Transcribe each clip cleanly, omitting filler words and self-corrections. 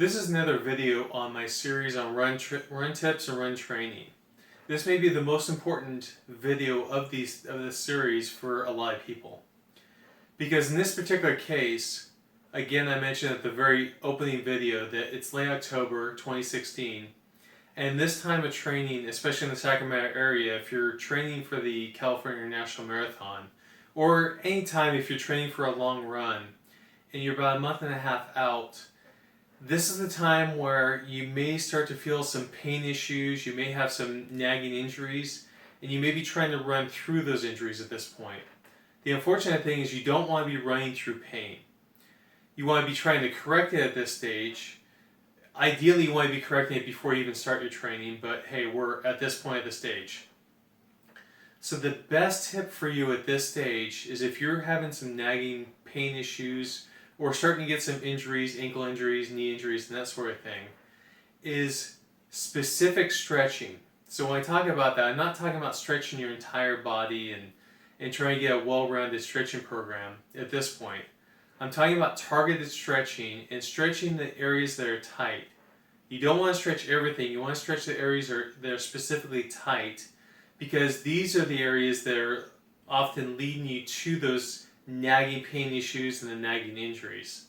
This is another video on my series on run tips and run training. This may be the most important video of this series for a lot of people. Because in this particular case, again I mentioned at the very opening video that it's late October 2016, and this time of training, especially in the Sacramento area, if you're training for the California International Marathon, or any time if you're training for a long run, and you're about a month and a half out, this is the time where you may start to feel some pain issues, you may have some nagging injuries, and you may be trying to run through those injuries at this point. The unfortunate thing is you don't want to be running through pain. You want to be trying to correct it at this stage. Ideally, you want to be correcting it before you even start your training, but hey, we're at this point of the stage. So the best tip for you at this stage is if you're having some nagging pain issues, or starting to get some injuries, ankle injuries, knee injuries, and that sort of thing, is specific stretching. So when I talk about that, I'm not talking about stretching your entire body and trying to get a well-rounded stretching program at this point. I'm talking about targeted stretching and stretching the areas that are tight. You don't want to stretch everything, you want to stretch the areas that are specifically tight, because these are the areas that are often leading you to those nagging pain issues and the nagging injuries.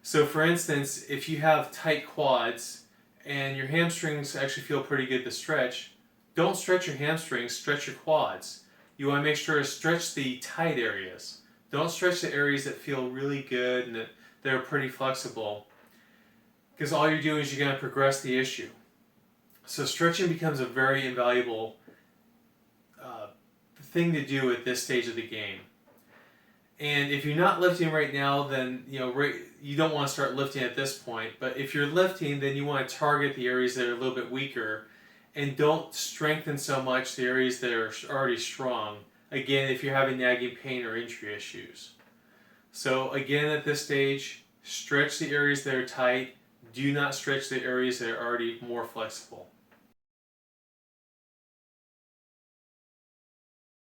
So for instance, if you have tight quads and your hamstrings actually feel pretty good to stretch, don't stretch your hamstrings, stretch your quads. You want to make sure to stretch the tight areas. Don't stretch the areas that feel really good and that are pretty flexible, because all you're doing is you're going to progress the issue. So stretching becomes a very invaluable thing to do at this stage of the game. And if you're not lifting right now, then you don't want to start lifting at this point. But if you're lifting, then you want to target the areas that are a little bit weaker, and don't strengthen so much the areas that are already strong. Again, if you're having nagging pain or injury issues. So again, at this stage, stretch the areas that are tight. Do not stretch the areas that are already more flexible.